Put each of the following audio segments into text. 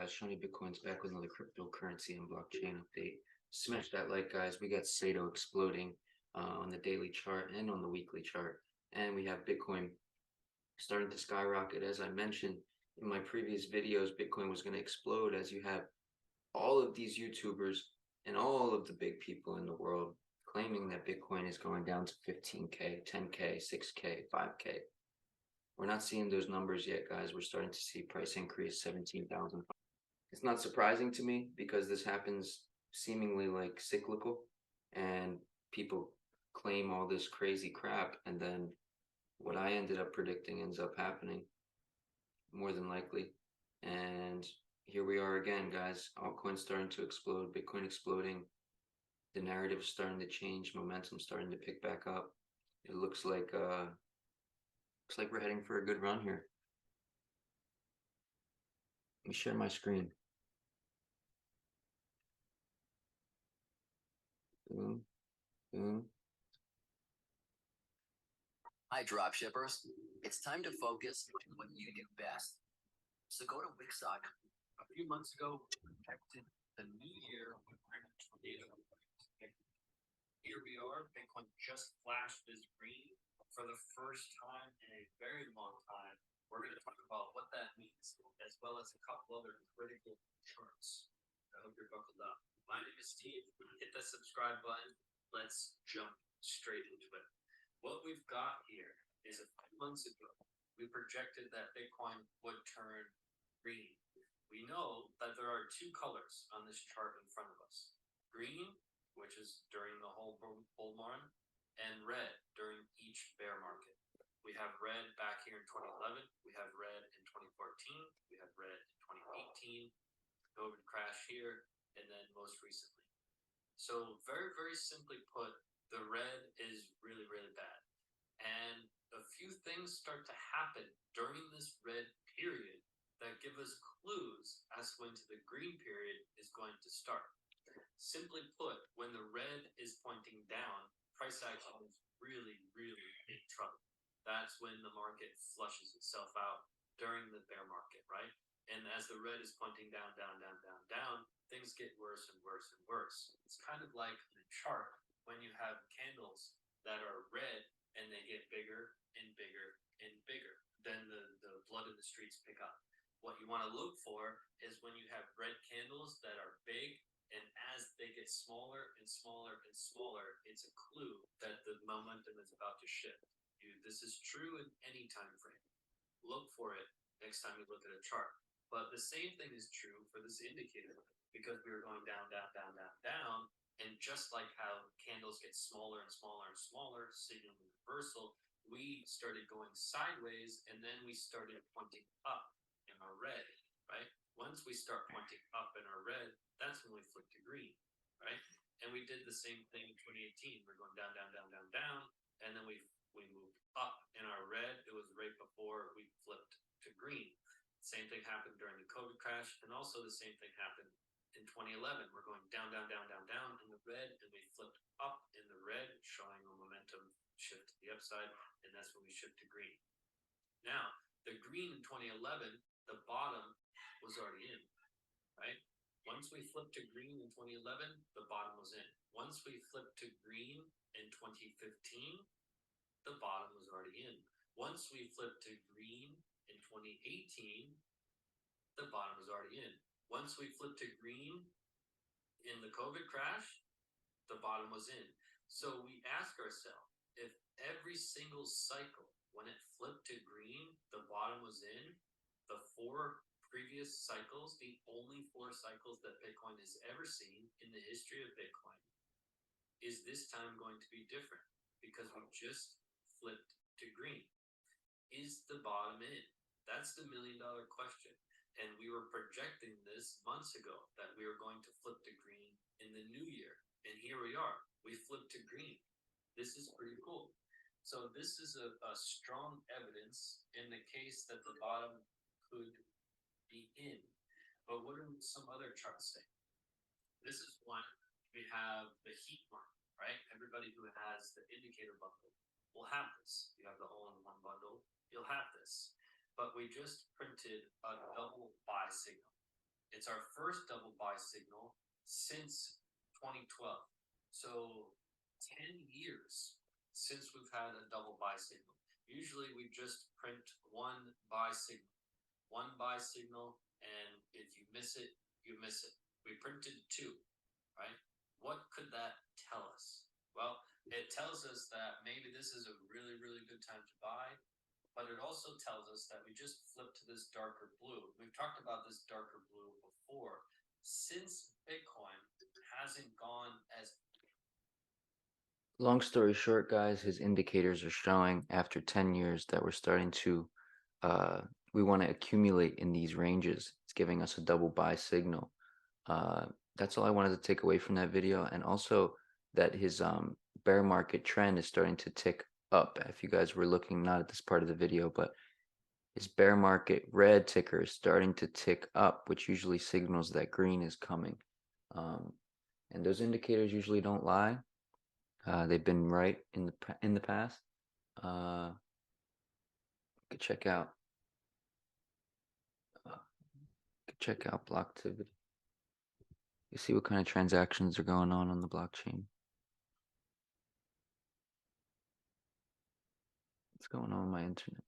guys? Shiny Bitcoin's back with another cryptocurrency and blockchain update. Smash that like, guys. We got Saito exploding on the daily chart and on the weekly chart. And we have Bitcoin starting to skyrocket. As I mentioned in my previous videos, Bitcoin was going to explode as you have all of these YouTubers and all of the big people in the world claiming that Bitcoin is going down to 15K, 10K, 6K, 5K. We're not seeing those numbers yet, guys. We're starting to see price increase 17,000. It's not surprising to me because this happens seemingly like cyclical and people claim all this crazy crap, and then what I ended up predicting ends up happening more than likely. And here we are again, guys. Altcoins starting to explode, Bitcoin exploding, the narrative starting to change, momentum starting to pick back up. It looks like we're heading for a good run here. Let me share my screen. Boom, boom. Hi, dropshippers. It's time to focus on what you do best. So go to Wixstock. A few months ago, we protected the new year with data. Here we are. Bitcoin just flashed this green for the first time in a very long time. We're going to talk about what that means, as well as a couple other critical charts. I hope you're buckled up. My name is Steve. Hit the subscribe button. Let's jump straight into it. What we've got here is a few months ago, we projected that Bitcoin would turn green. We know that there are two colors on this chart in front of us. Green, which is during the whole bull run, and red during each bear market. We have red back here in 2011, we have red in 2014, we have red in 2018, COVID crash here, and then most recently. So very, very simply put, the red is really, really bad. And a few things start to happen during this red period that give us clues as to when the green period is going to start. Simply put, when the red is pointing down, price action is really, really in trouble. That's when the market flushes itself out during the bear market, right? And as the red is pointing down, down, down, down, down, things get worse and worse and worse. It's kind of like in a chart when you have candles that are red and they get bigger and bigger and bigger. Then the blood in the streets pick up. What you want to look for is when you have red candles that are big, and as they get smaller and smaller and smaller, it's a clue that the momentum is about to shift. This is true in any time frame. Look for it next time you look at a chart. But the same thing is true for this indicator, because we were going down, down, down, down, down, and just like how candles get smaller and smaller and smaller, signaling reversal, we started going sideways, and then we started pointing up in our red, right? Once we start pointing up in our red, that's when we flip to green, right? And we did the same thing in 2018. We're going down, down, down, down, down, and then we moved up in our red. It was right before we flipped to green. Same thing happened during the COVID crash, and also the same thing happened in 2011. We're going down, down, down, down, down in the red, and we flipped up in the red, showing a momentum shift to the upside, and that's when we shift to green. Now, the green in 2011, the bottom was already in, right? Once we flipped to green in 2011, the bottom was in. Once we flipped to green in 2015, the bottom was already in. Once we flipped to green in 2018, the bottom was already in. Once we flipped to green in the COVID crash, the bottom was in. So we ask ourselves, if every single cycle, when it flipped to green, the bottom was in, the 4 previous cycles, the only 4 cycles that Bitcoin has ever seen in the history of Bitcoin, is this time going to be different? Because we just flipped to green. Is the bottom in? That's the $1 million question. And we were projecting this months ago, that we were going to flip to green in the new year. And here we are. We flipped to green. This is pretty cool. So this is a strong evidence in the case that the bottom could be in. But what do some other charts say? This is one. We have the heat mark, right? Everybody who has the indicator bundle will have this. You have the all-in-one bundle, you'll have this. But we just printed a double buy signal. It's our first double buy signal since 2012. So 10 years since we've had a double buy signal. Usually we just print one buy signal, and if you miss it, you miss it. We printed two, right? What could that tell us? Well, it tells us that maybe this is a really, really good time to buy, but it also tells us that we just flipped to this darker blue. We've talked about this darker blue before. Since Bitcoin hasn't gone as Long story short, guys, his indicators are showing after 10 years that we're starting to, we want to accumulate in these ranges. It's giving us a double buy signal. That's all I wanted to take away from that video. And also that his bear market trend is starting to tick up. If you guys were looking not at this part of the video, but his bear market red ticker is starting to tick up, which usually signals that green is coming. And those indicators usually don't lie. They've been right in the past. You could check out Blocktivity. You see what kind of transactions are going on the blockchain. What's going on my internet?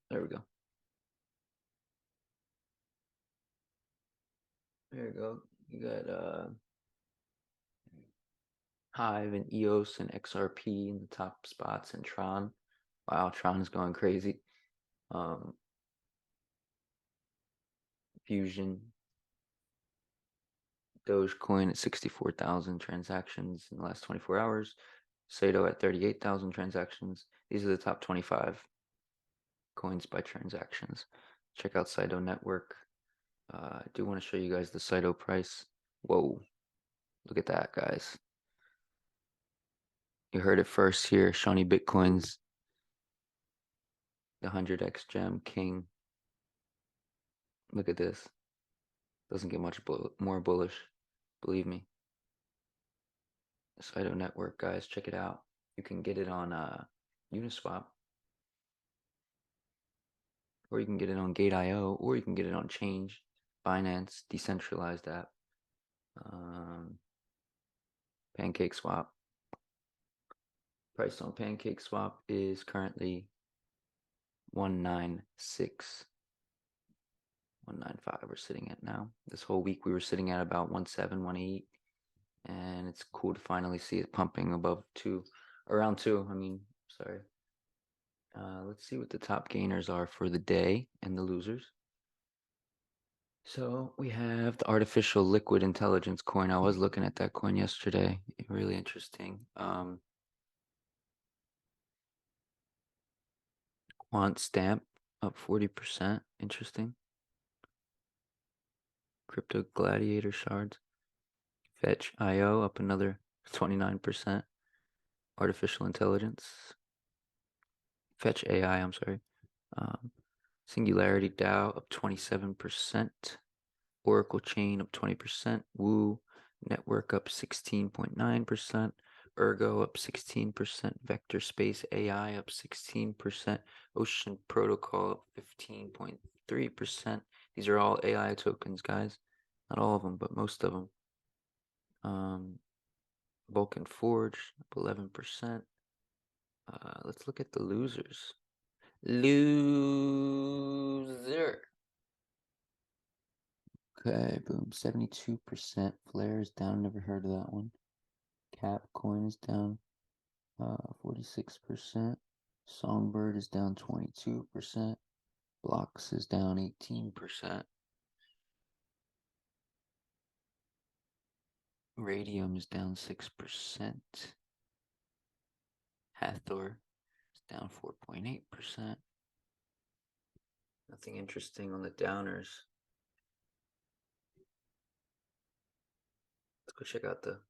There we go. There you go. You got Hive and EOS and XRP in the top spots, and Tron. Wow, Tron is going crazy. Fusion, Dogecoin at 64,000 transactions in the last 24 hours. Saito at 38,000 transactions. These are the top 25 coins by transactions. Check out Saito Network. I do want to show you guys the Saito price. Whoa, look at that, guys. You heard it first here. Shawnee Bitcoins, the 100x gem king. Look at this. Doesn't get much more bullish, believe me. Saito Network, guys, check it out. You can get it on Uniswap, or you can get it on Gate.io, or you can get it on Change, Binance, decentralized app, PancakeSwap. Price on PancakeSwap is currently 196, 195 we're sitting at now. This whole week we were sitting at about 17, 18, and it's cool to finally see it pumping above 2, around 2. I mean, sorry. Let's see what the top gainers are for the day and the losers. So we have the artificial liquid intelligence coin. I was looking at that coin yesterday. Really interesting. Quant Stamp up 40%. Interesting. Crypto Gladiator shards. Fetch IO up another 29%. Artificial intelligence. Fetch AI, I'm sorry. Singularity DAO up 27%. Oracle Chain up 20%. Woo Network up 16.9%. Ergo up 16%. Vector Space AI up 16%. Ocean Protocol up 15.3%. These are all AI tokens, guys. Not all of them, but most of them. Vulcan Forge up 11%. Let's look at the losers. Loser. Okay, boom, 72%. Flare is down, never heard of that one. Cap coin is down 46%. Songbird is down 22%. Blocks is down 18%. Radium is down 6%. Hathor is down 4.8%. Nothing interesting on the downers. Let's go check out the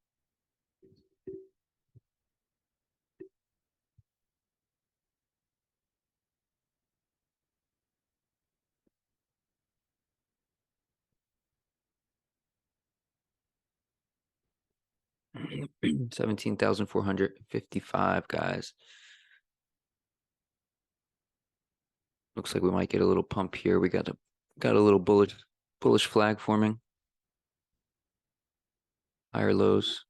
$17,455, guys. Looks like we might get a little pump here. We got a little bullish flag forming. Higher lows.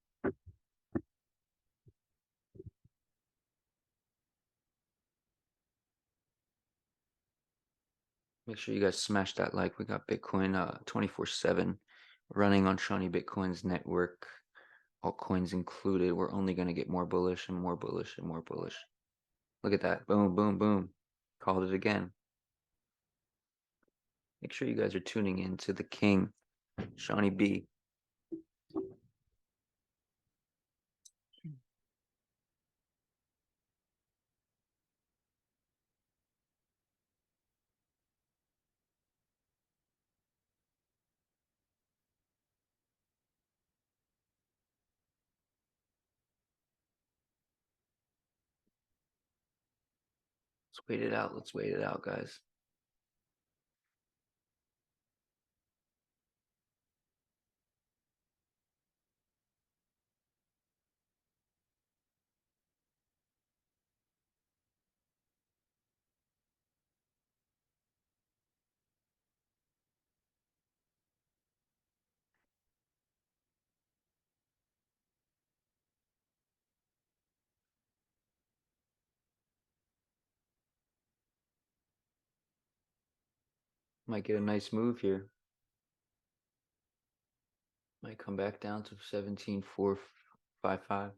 Make sure you guys smash that like. We got Bitcoin 24/7 running on Shawnee Bitcoin's network. Altcoins included. We're only going to get more bullish and more bullish and more bullish. Look at that. Boom, boom, boom. Called it again. Make sure you guys are tuning in to the king, Shawnee B. Let's wait it out. Let's wait it out, guys. Might get a nice move here. Might come back down to 17,455.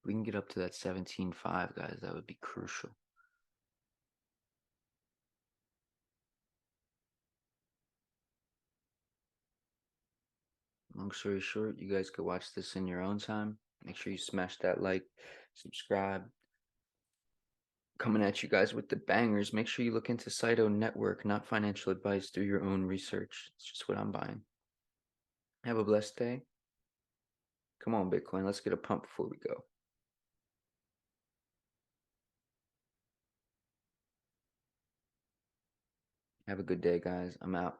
We can get up to that 17.5, guys. That would be crucial. Long story short, you guys could watch this in your own time. Make sure you smash that like, subscribe. Coming at you guys with the bangers. Make sure you look into Saito Network, not financial advice. Do your own research. It's just what I'm buying. Have a blessed day. Come on, Bitcoin. Let's get a pump before we go. Have a good day, guys. I'm out.